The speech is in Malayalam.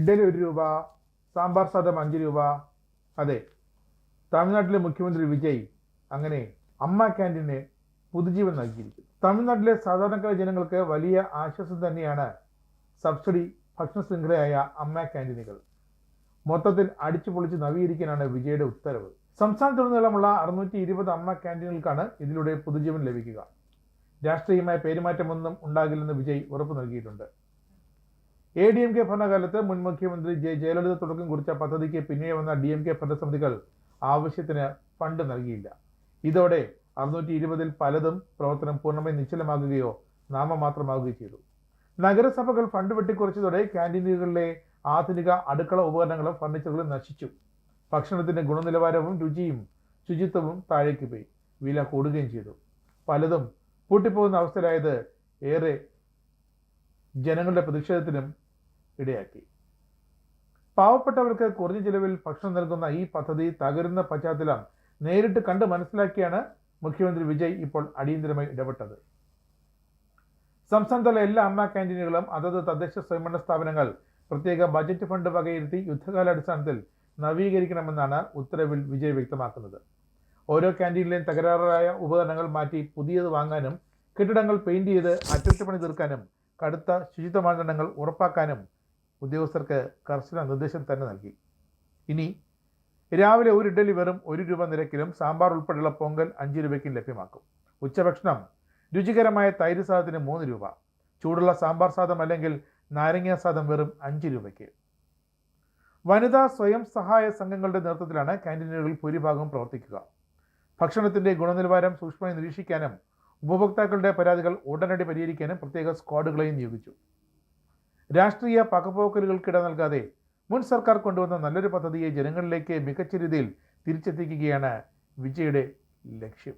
ഇഡ്ഡലി 1 രൂപ, സാമ്പാർ സാദം 5 രൂപ. അതെ, തമിഴ്നാട്ടിലെ മുഖ്യമന്ത്രി വിജയ് അങ്ങനെ അമ്മ ക്യാൻറ്റീന് പുതുജീവൻ നൽകിയിരിക്കുന്നു. തമിഴ്നാട്ടിലെ സാധാരണക്കാരായ ജനങ്ങൾക്ക് വലിയ ആശ്വാസം തന്നെയാണ് സബ്സിഡി ഭക്ഷണ ശൃംഖലയായ അമ്മ ക്യാൻറ്റീനുകൾ. മൊത്തത്തിൽ അടിച്ചു പൊളിച്ച് നവീകരിക്കാനാണ് വിജയുടെ ഉത്തരവ്. സംസ്ഥാനത്തുടനീളമുള്ള 620 അമ്മ ക്യാൻറ്റീനുകൾക്കാണ് ഇതിലൂടെ പുതുജീവൻ ലഭിക്കുക. രാഷ്ട്രീയമായ പേരുമാറ്റമൊന്നും ഉണ്ടാകില്ലെന്ന് വിജയ് ഉറപ്പു നൽകിയിട്ടുണ്ട്. ADMK ഭരണകാലത്ത് മുൻ മുഖ്യമന്ത്രി ജയലളിത തുടക്കം കുറിച്ച പദ്ധതിക്ക് പിന്നീട് വന്ന DMK ഭരണസമിതികൾ ആവശ്യത്തിന് ഫണ്ട് നൽകിയില്ല. ഇതോടെ 620-ൽ പലതും പ്രവർത്തനം പൂർണ്ണമായി നിശ്ചലമാകുകയോ നാമമാത്രമാകുകയോ ചെയ്തു. നഗരസഭകൾ ഫണ്ട് വെട്ടിക്കുറച്ചതോടെ ക്യാൻറ്റീനുകളിലെ ആധുനിക അടുക്കള ഉപകരണങ്ങളും ഫർണിച്ചറുകളും നശിച്ചു. ഭക്ഷണത്തിന്റെ ഗുണനിലവാരവും രുചിയും ശുചിത്വവും താഴേക്ക് പോയി. വില കൂടുകയും ചെയ്തു. പലതും പൂട്ടിപ്പോകുന്ന അവസ്ഥയിലായത് ഏറെ ജനങ്ങളുടെ പ്രതിഷേധത്തിനും ഇടയാക്കി. പാവപ്പെട്ടവർക്ക് കുറഞ്ഞ ചിലവിൽ ഭക്ഷണം നൽകുന്ന ഈ പദ്ധതി തകരുന്ന പശ്ചാത്തലം നേരിട്ട് കണ്ട് മനസ്സിലാക്കിയാണ് മുഖ്യമന്ത്രി വിജയ് ഇപ്പോൾ അടിയന്തരമായി ഇടപെട്ടത്. സംസ്ഥാനത്തുള്ള എല്ലാ അമ്മ ക്യാൻറ്റീനുകളും അതത് തദ്ദേശ സ്വയംഭരണ സ്ഥാപനങ്ങൾ പ്രത്യേക ബജറ്റ് ഫണ്ട് വകയിരുത്തി യുദ്ധകാലാടിസ്ഥാനത്തിൽ നവീകരിക്കണമെന്നാണ് ഉത്തരവിൽ വിജയ് വ്യക്തമാക്കുന്നത്. ഓരോ ക്യാൻറ്റീനിലെയും തകരാറായ ഉപകരണങ്ങൾ മാറ്റി പുതിയത് വാങ്ങാനും കെട്ടിടങ്ങൾ പെയിന്റ് ചെയ്ത് അറ്റകുറ്റപ്പണി തീർക്കാനും കടുത്ത ശുചിത്വ മാനദണ്ഡങ്ങൾ ഉറപ്പാക്കാനും ഉദ്യോഗസ്ഥർക്ക് കർശന നിർദ്ദേശം തന്നെ നൽകി. ഇനി രാവിലെ ഒരു ഇഡ്ഡലി വെറും 1 രൂപ നിരക്കിലും സാമ്പാർ ഉൾപ്പെടെയുള്ള പൊങ്കൽ 5 രൂപയ്ക്കും ലഭ്യമാക്കും. ഉച്ചഭക്ഷണം രുചികരമായ തൈര് സാദത്തിന് 3 രൂപ, ചൂടുള്ള സാമ്പാർ സാദം അല്ലെങ്കിൽ നാരങ്ങ സാദം വെറും 5 രൂപയ്ക്ക്. വനിതാ സ്വയം സഹായ സംഘങ്ങളുടെ നേതൃത്വത്തിലാണ് ക്യാൻറ്റീനുകളിൽ ഭൂരിഭാഗവും പ്രവർത്തിക്കുക. ഭക്ഷണത്തിന്റെ ഗുണനിലവാരം സൂക്ഷ്മമായി നിരീക്ഷിക്കാനും ഉപഭോക്താക്കളുടെ പരാതികൾ ഉടനടി പരിഹരിക്കാനും പ്രത്യേക സ്ക്വാഡുകളെയും നിയോഗിച്ചു. രാഷ്ട്രീയ പകപോക്കലുകൾക്കിട നൽകാതെ മുൻ സർക്കാർ കൊണ്ടുവന്ന നല്ലൊരു പദ്ധതിയെ ജനങ്ങളിലേക്ക് മികച്ച രീതിയിൽ തിരിച്ചെത്തിക്കുകയാണ് വിജയുടെ ലക്ഷ്യം.